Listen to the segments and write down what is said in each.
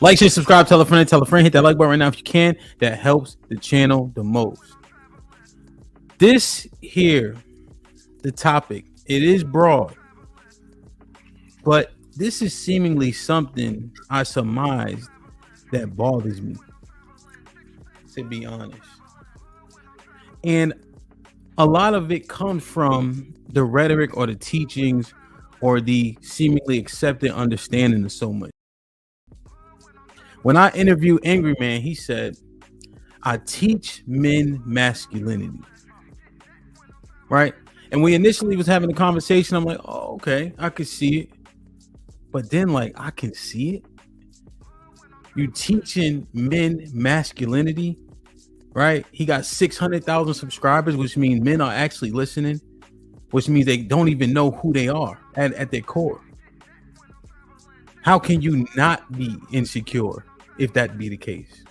Like, share, subscribe, tell a friend, hit that like button right now if you can. That helps the channel the most. This here, the topic, it is broad, but this is seemingly something I surmised that bothers me, to be honest. And a lot of it comes from the rhetoric or the teachings or the seemingly accepted understanding of so much. When I interviewed Angry Man, he said, I teach men masculinity. Right? And we initially was having a conversation. I'm like, oh, okay, I could see it. But then, like, I can see it. You teaching men masculinity, right? He got 600,000 subscribers, which means men are actually listening, which means they don't even know who they are at their core. How can you not be insecure if that be the case?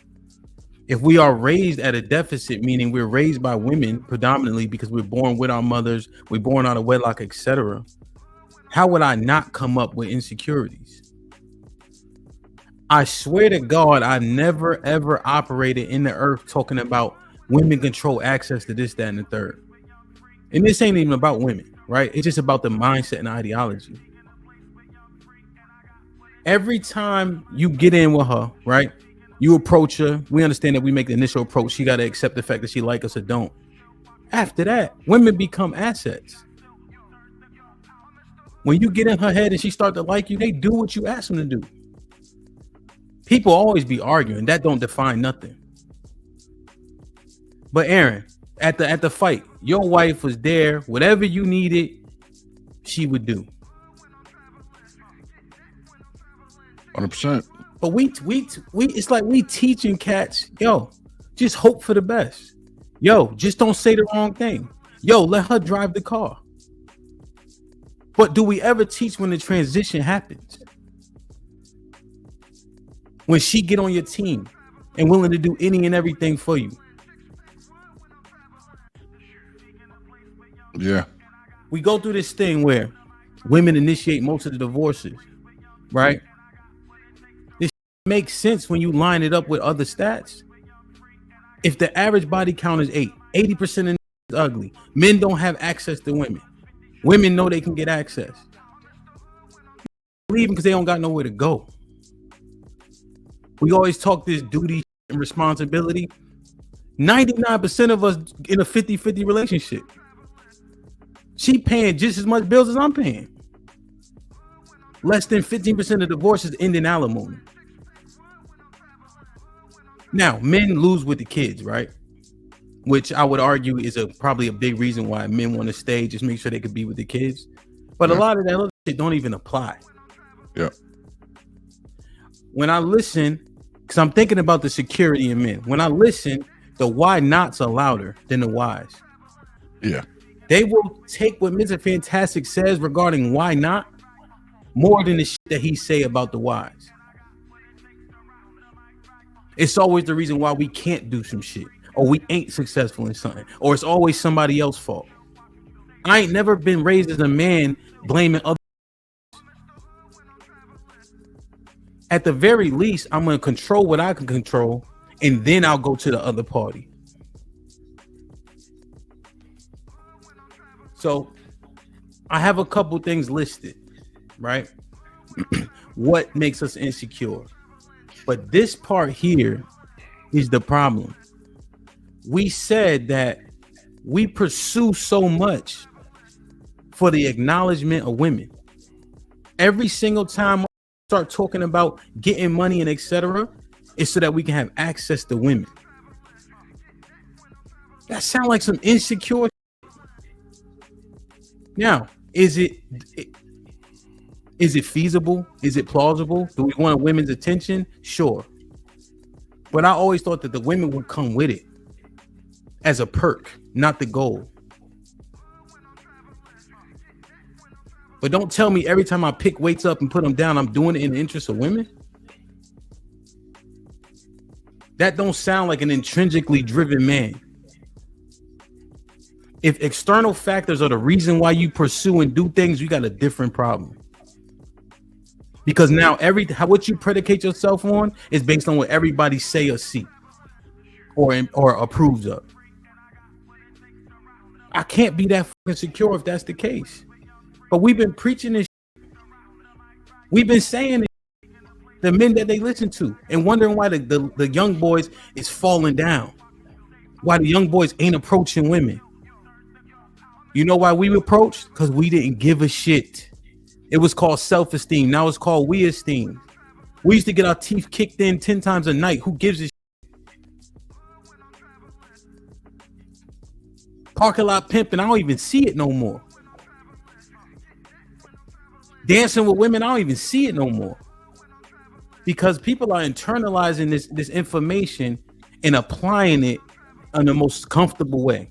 If we are raised at a deficit, meaning we're raised by women predominantly because we're born with our mothers, we're born out of wedlock, etc., how would I not come up with insecurities? I swear to God, I never ever operated in the earth talking about women control access to this, that, and the third. And this ain't even about women, right? It's just about the mindset and ideology. Every time you get in with her, right? You approach her. We understand that we make the initial approach. She got to accept the fact that she like us or don't. After that, women become assets. When you get in her head and she start to like you, they do what you ask them to do. People always be arguing. That don't define nothing. But Aaron, at the fight, your wife was there. Whatever you needed, she would do. 100%. But we it's like we teaching cats, yo, just hope for the best. Yo, just don't say the wrong thing. Yo, let her drive the car. But do we ever teach when the transition happens? When she get on your team and willing to do any and everything for you. Yeah. We go through this thing where women initiate most of the divorces, right? This makes sense when you line it up with other stats. If the average body count is 80% of is ugly. Men don't have access to women. Women know they can get access. Leaving because they don't got nowhere to go. We always talk this duty and responsibility. 99% of us in a 50-50 relationship. She paying just as much bills as I'm paying. Less than 15% of divorces end in alimony. Now, men lose with the kids, right? Which I would argue is probably a big reason why men want to stay, just make sure they could be with the kids. But a lot of that other shit don't even apply. Yeah. When I listen, because I'm thinking about the security in men. When I listen, the why nots are louder than the whys. Yeah. They will take what Mr. Fantastic says regarding why not more than the shit that he say about the whys. It's always the reason why we can't do some shit, or we ain't successful in something, or it's always somebody else's fault. I ain't never been raised as a man blaming others. At the very least, I'm going to control what I can control, and then I'll go to the other party. So I have a couple things listed, right? What makes us insecure? But this part here is the problem. We said that we pursue so much for the acknowledgement of women. Every single time we start talking about getting money and etc., it's so that we can have access to women. That sounds like some insecure. Now, is it feasible? Is it plausible? Do we want women's attention? Sure. But I always thought that the women would come with it as a perk, not the goal. But don't tell me every time I pick weights up and put them down, I'm doing it in the interest of women. That don't sound like an intrinsically driven man. If external factors are the reason why you pursue and do things, you got a different problem. Because now what you predicate yourself on is based on what everybody say or see or approves of. I can't be that fucking secure if that's the case. But we've been preaching this. We've been saying it. The men that they listen to and wondering why the young boys is falling down. Why the young boys ain't approaching women. You know why we approached? Because we didn't give a shit. It was called self-esteem. Now it's called we esteem. We used to get our teeth kicked in 10 times a night. Who gives a shit? Parking lot pimping, I don't even see it no more. Dancing with women, I don't even see it no more. Because people are internalizing this information and applying it in the most comfortable way.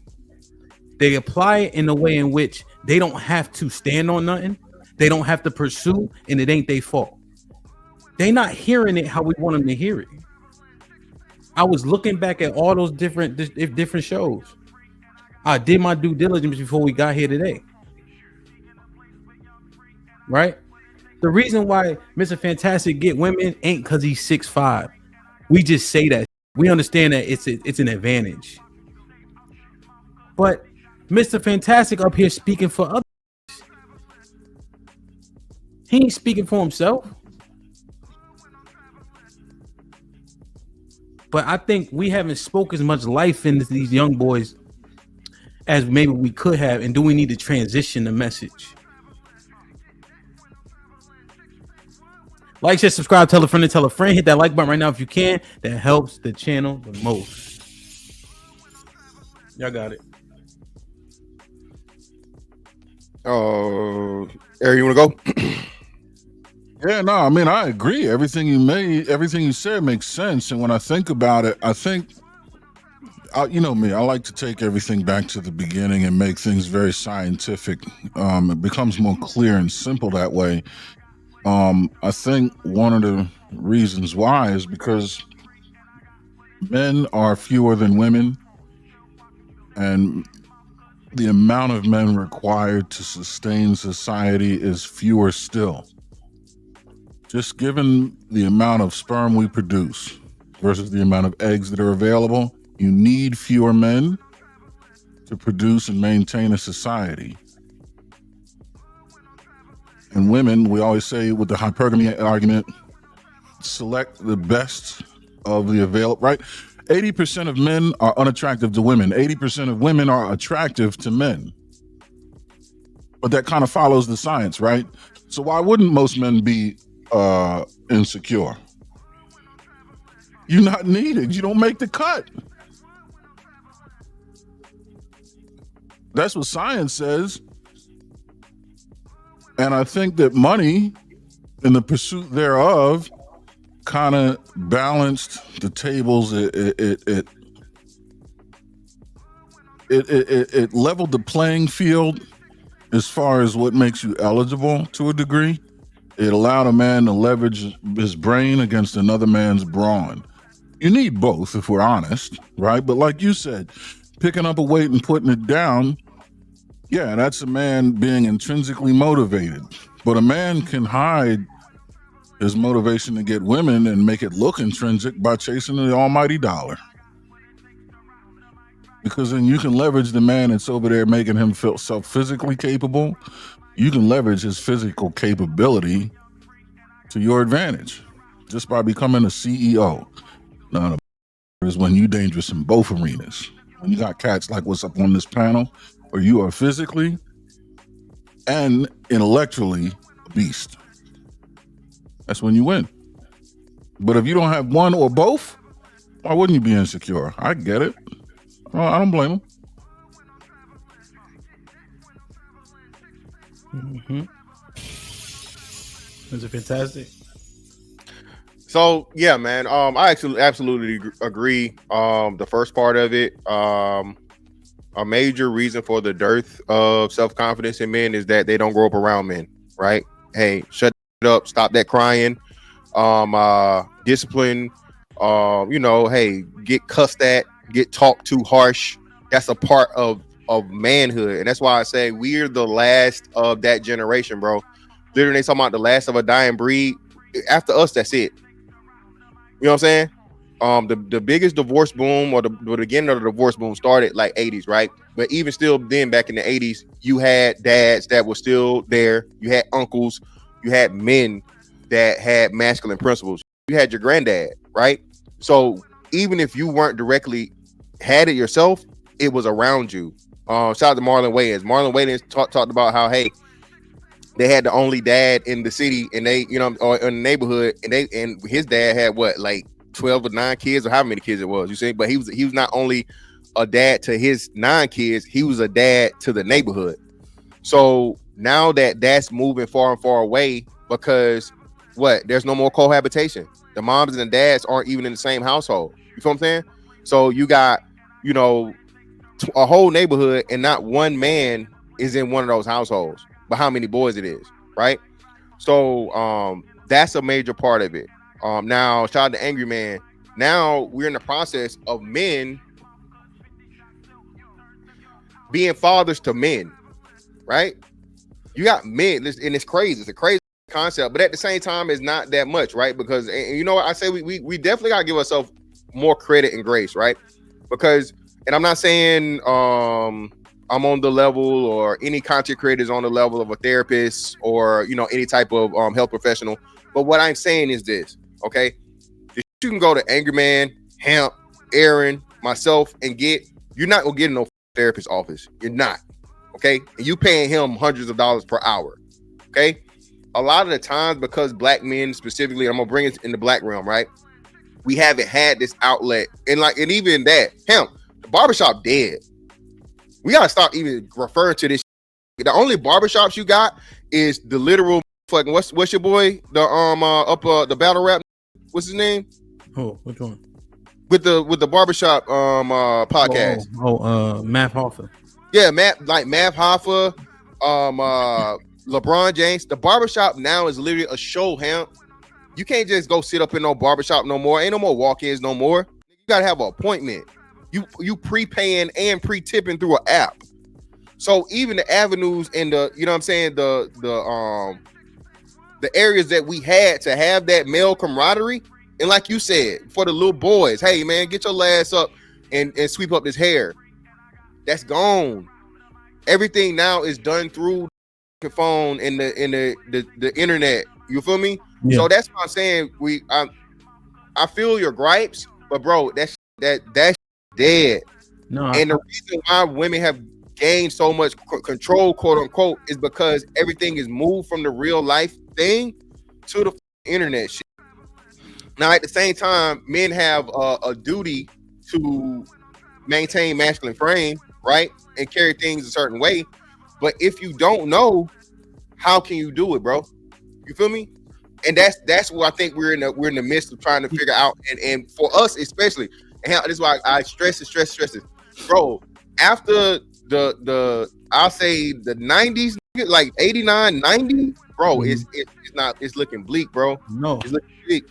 They apply it in a way in which they don't have to stand on nothing. They don't have to pursue, and it ain't their fault. They not hearing it how we want them to hear it. I was looking back at all those different shows. I did my due diligence before we got here today. Right? The reason why Mr. Fantastic get women ain't because he's 6'5". We just say that. We understand that it's an advantage. But Mr. Fantastic up here speaking for others. He ain't speaking for himself. But I think we haven't spoken as much life into these young boys as maybe we could have. And do we need to transition the message? Like, share, subscribe, tell a friend, and tell a friend. Hit that like button right now if you can. That helps the channel the most. Y'all got it. Eric, you want to go? Yeah, no, I mean, I agree. Everything you said makes sense. And when I think about it, I think, you know me, I like to take everything back to the beginning and make things very scientific. It becomes more clear and simple that way. I think one of the reasons why is because men are fewer than women, and the amount of men required to sustain society is fewer still. Just given the amount of sperm we produce versus the amount of eggs that are available, you need fewer men to produce and maintain a society. And women, we always say with the hypergamy argument, select the best of the available, right? 80% of men are unattractive to women. 80% of women are attractive to men. But that kind of follows the science, right? So why wouldn't most men be insecure? You're not needed. You don't make the cut. That's what science says. And I think that money and the pursuit thereof kind of balanced the tables. It leveled the playing field as far as what makes you eligible to a degree. It allowed a man to leverage his brain against another man's brawn. You need both, if we're honest, right? But like you said, picking up a weight and putting it down, yeah, that's a man being intrinsically motivated. But a man can hide his motivation to get women and make it look intrinsic by chasing the almighty dollar. Because then you can leverage the man that's over there making himself physically capable. You can leverage his physical capability to your advantage just by becoming a CEO. Now, the is when you dangerous in both arenas. When you got cats like what's up on this panel, where you are physically and intellectually a beast. That's when you win. But if you don't have one or both, why wouldn't you be insecure? I get it. Well, I don't blame him. Is it fantastic? So yeah, man. I actually absolutely agree. The first part of it, a major reason for the dearth of self-confidence in men is that they don't grow up around men, right? Hey, shut up, stop that crying. Discipline. Hey, get cussed at, get talked to harsh. That's a part of manhood, and that's why I say we're the last of that generation, bro. Literally, they talking about the last of a dying breed. After us, that's it. You know what I'm saying? The biggest divorce boom or the beginning of the divorce boom started like 80s, right? But even still, then back in the 80s, you had dads that were still there. You had uncles. You had men that had masculine principles. You had your granddad, right? So even if you weren't directly had it yourself, it was around you. Shout out to Marlon Wayans. Marlon Wayans talked about how, hey, they had the only dad in the city, and they, you know, or in the neighborhood, and his dad had what, like 12 or 9 kids, or how many kids it was, you see? But he was not only a dad to his 9 kids, he was a dad to the neighborhood. So now that's moving far and far away, because there's no more cohabitation. The moms and the dads aren't even in the same household. You feel what I'm saying? So you got, you know, a whole neighborhood, and not one man is in one of those households, but how many boys it is, right? So that's a major part of it. Now, shout out to Angry Man. Now we're in the process of men being fathers to men, right? You got men, and it's crazy. It's a crazy concept, but at the same time, it's not that much, right? Because, and you know what I say, we definitely gotta give ourselves more credit and grace, right? Because, and I'm not saying I'm on the level, or any content creators on the level of a therapist, or, you know, any type of health professional. But what I'm saying is this, okay? You can go to Angry Man, Hemp, Aaron, myself, and you're not gonna get in no therapist office. You're not, okay? And you paying him hundreds of dollars per hour, okay? A lot of the times, because black men specifically, I'm gonna bring it in the black realm, right? We haven't had this outlet, and even that, Hemp, the barbershop dead. We gotta stop even referring to this. The only barbershops you got is the literal fucking what's your boy, the the battle rap, what's his name? Oh, which one? With the barbershop podcast. Matt Hoffa. Yeah, Matt Hoffa, LeBron James. The barbershop now is literally a show, Hemp. You can't just go sit up in no barbershop no more. Ain't no more walk-ins no more. You gotta have an appointment. You prepaying and pre-tipping through an app. So even the avenues and the, you know what I'm saying, the areas that we had to have that male camaraderie, and like you said, for the little boys, hey man, get your ass up and sweep up this hair. That's gone. Everything now is done through the phone and the internet. You feel me? Yeah. So that's what I'm saying. I feel your gripes, but bro, that's dead. No, and the reason why women have gained so much control, quote unquote, is because everything is moved from the real life thing to the internet shit. Now, at the same time, men have a duty to maintain masculine frame, right, and carry things a certain way. But if you don't know, how can you do it, bro? You feel me? And that's what I think we're in the midst of trying to figure out. And for us especially, and this is why I stress it, bro. After the I'll say the 90s, like 89, 90, bro, it's looking bleak, bro. No, it's looking bleak.